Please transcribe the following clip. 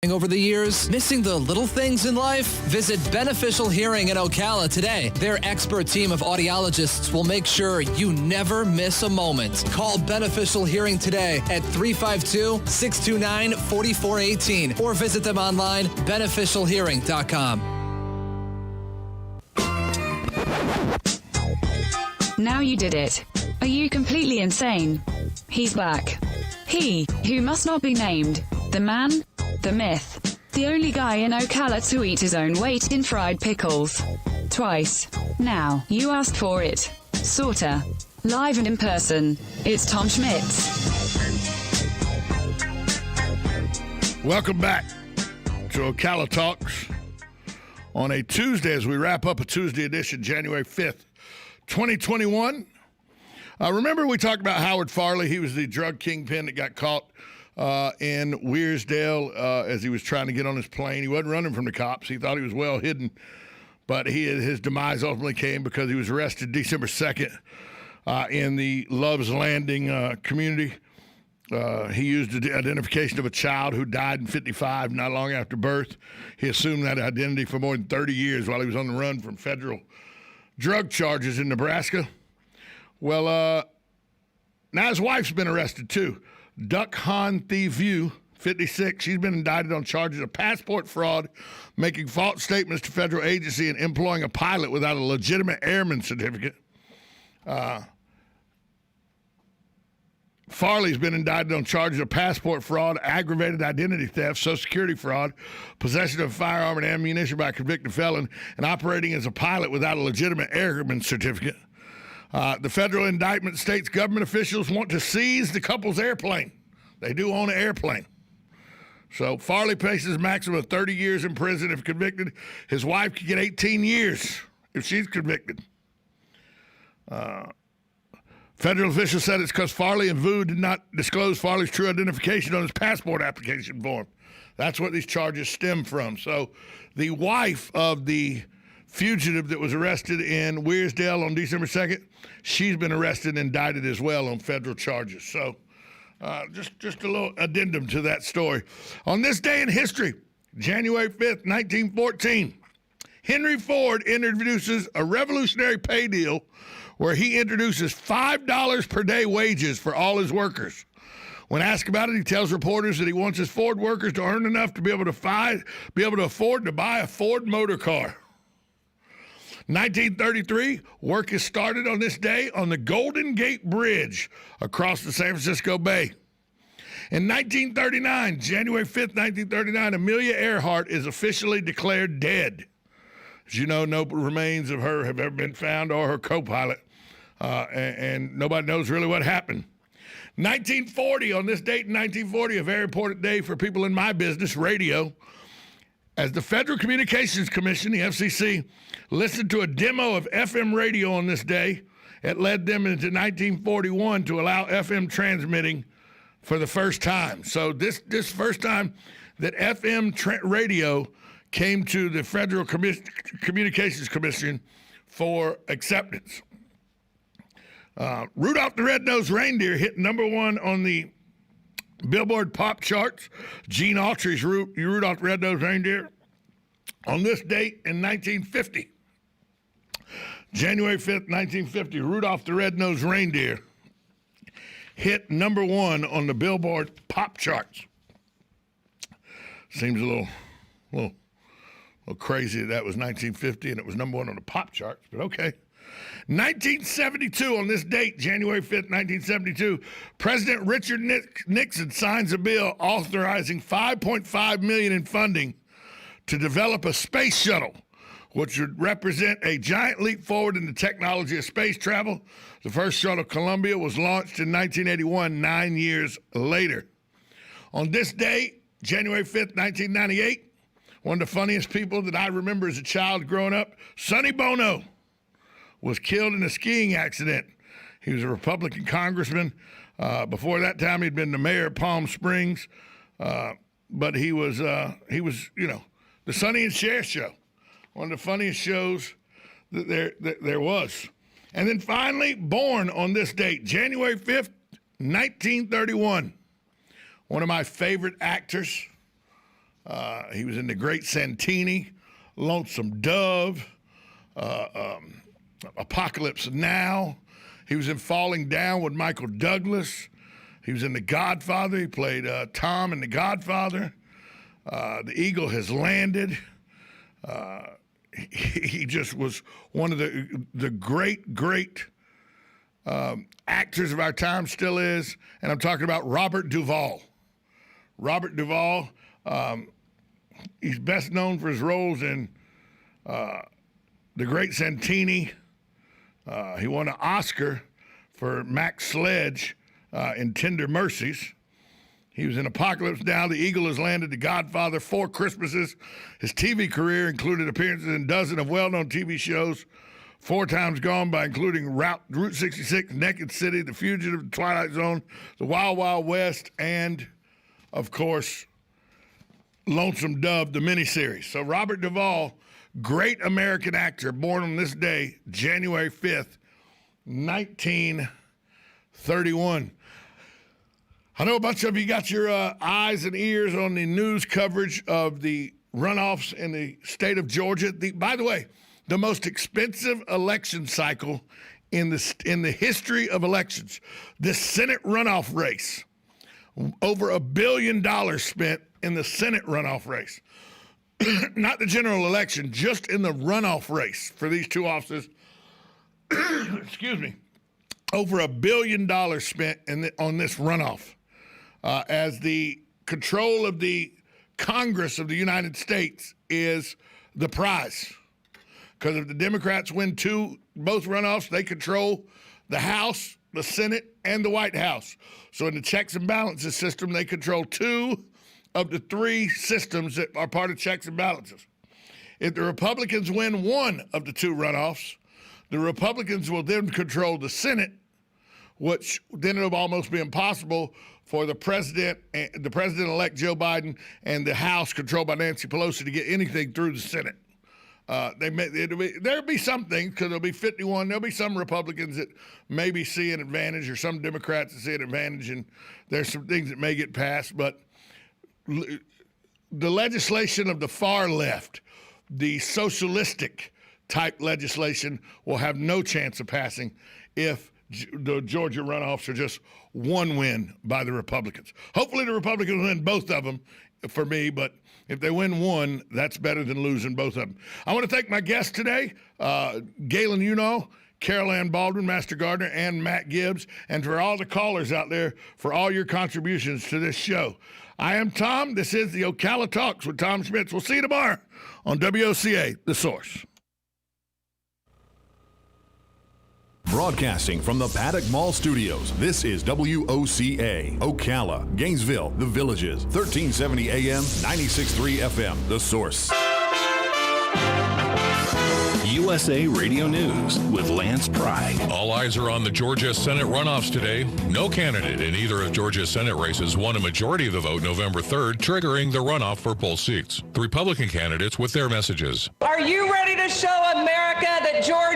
Over the years, missing the little things in life? Visit Beneficial Hearing in Ocala today. Their expert team of audiologists will make sure you never miss a moment. Call Beneficial Hearing today at 352-629-4418 or visit them online, beneficialhearing.com. Now you did it. Are you completely insane? He's back. He, who must not be named. The man, the myth, the only guy in Ocala to eat his own weight in fried pickles. Twice. Now, you asked for it. Sorta. Live and in person. It's Tom Schmitz. Welcome back to Ocala Talks on a Tuesday as we wrap up a Tuesday edition, January 5th, 2021. Remember we talked about Howard Farley? He was the drug kingpin that got caught in Wearsdale as he was trying to get on his plane. He wasn't running from the cops. He thought he was well hidden. But his demise ultimately came because he was arrested December 2nd in the Love's Landing community. He used the identification of a child who died in 1955, not long after birth. He assumed that identity for more than 30 years while he was on the run from federal drug charges in Nebraska. Well, now his wife's been arrested too. Duck Han Thi Vu, 56. She's been indicted on charges of passport fraud, making false statements to federal agency, and employing a pilot without a legitimate airman certificate. Farley's been indicted on charges of passport fraud, aggravated identity theft, Social Security fraud, possession of a firearm and ammunition by a convicted felon, and operating as a pilot without a legitimate airman certificate. The federal indictment states government officials want to seize the couple's airplane. They do own an airplane. So Farley faces a maximum of 30 years in prison if convicted. His wife could get 18 years if she's convicted. Federal officials said it's because Farley and Vu did not disclose Farley's true identification on his passport application form. That's what these charges stem from. So the wife of the fugitive that was arrested in Wearsdale on December 2nd, she's been arrested and indicted as well on federal charges. So just a little addendum to that story. On this day in history, January 5th, 1914, Henry Ford introduces a revolutionary pay deal where he introduces $5 per day wages for all his workers. When asked about it, he tells reporters that he wants his Ford workers to earn enough to be able to afford to buy a Ford motor car. 1933, work is started on this day on the Golden Gate Bridge across the San Francisco Bay. In 1939, January 5th, 1939, Amelia Earhart is officially declared dead. As you know, no remains of her have ever been found, or her co-pilot, and nobody knows really what happened. 1940, on this date in 1940, a very important day for people in my business, radio, as the Federal Communications Commission, the FCC, listened to a demo of FM radio on this day. It led them into 1941 to allow FM transmitting for the first time. So this first time that FM radio came to the Federal Communications Commission for acceptance. Rudolph the Red-Nosed Reindeer hit #1 on the Billboard pop charts. Gene Autry's Rudolph the Red-Nosed Reindeer on this date in 1950. January 5th, 1950, Rudolph the Red-Nosed Reindeer hit #1 on the Billboard pop charts. Seems a little crazy that was 1950 and it was #1 on the pop charts, but okay. 1972, on this date, January 5th, 1972, President Richard Nixon signs a bill authorizing $5.5 million in funding to develop a space shuttle, which would represent a giant leap forward in the technology of space travel. The first shuttle, Columbia, was launched in 1981, 9 years later. On this day, January 5th, 1998, one of the funniest people that I remember as a child growing up, Sonny Bono, was killed in a skiing accident. He was a Republican congressman. Before that time, he'd been the mayor of Palm Springs. But he was, the Sonny and Cher show, one of the funniest shows that there was. And then finally, born on this date, January 5th, 1931, one of my favorite actors, He was in The Great Santini, Lonesome Dove, Apocalypse Now. He was in Falling Down with Michael Douglas. He was in The Godfather. He played Tom in The Godfather. The Eagle Has Landed. He just was one of the great actors of our time, still is. And I'm talking about Robert Duvall. Robert Duvall, he's best known for his roles in The Great Santini. He won an Oscar for Max Sledge in Tender Mercies. He was in Apocalypse Now, The Eagle Has Landed, The Godfather, 4 Christmases. His TV career included appearances in dozens of well-known TV shows, 4 times gone by, including Route 66, Naked City, The Fugitive, The Twilight Zone, The Wild Wild West, and, of course, Lonesome Dove, the miniseries. So Robert Duvall, great American actor, born on this day, January 5th, 1931. I know a bunch of you got your eyes and ears on the news coverage of the runoffs in the state of Georgia. By the way, the most expensive election cycle in the history of elections, the Senate runoff race. Over $1 billion spent in the Senate runoff race. Not the general election, just in the runoff race for these 2 offices. Excuse me. Over $1 billion spent on this runoff. As the control of the Congress of the United States is the prize. Because if the Democrats win both runoffs, they control the House, the Senate, and the White House. So in the checks and balances system, they control 2 of the 3 systems that are part of checks and balances. If the Republicans win 1 of the 2 runoffs, the Republicans will then control the Senate, which then it'll almost be impossible for the president-elect Joe Biden and the House controlled by Nancy Pelosi to get anything through the Senate. There'll be some things, because there'll be 51. There'll be some Republicans that maybe see an advantage, or some Democrats that see an advantage, and there's some things that may get passed. But the legislation of the far left, the socialistic type legislation, will have no chance of passing if the Georgia runoffs are just 1 win by the Republicans. Hopefully the Republicans win both of them for me, but if they win 1, that's better than losing both of them. I want to thank my guests today, Galen Uno, Carol Ann Baldwin, Master Gardner, and Matt Gibbs, and for all the callers out there for all your contributions to this show. I am Tom. This is the Ocala Talks with Tom Schmitz. We'll see you tomorrow on WOCA, The Source. Broadcasting from the Paddock Mall Studios, this is WOCA, Ocala, Gainesville, The Villages, 1370 AM, 96.3 FM, The Source. USA Radio News with Lance Pride. All eyes are on the Georgia Senate runoffs today. No candidate in either of Georgia's Senate races won a majority of the vote November 3rd, triggering the runoff for both seats. The Republican candidates with their messages. Are you ready to show America that Georgia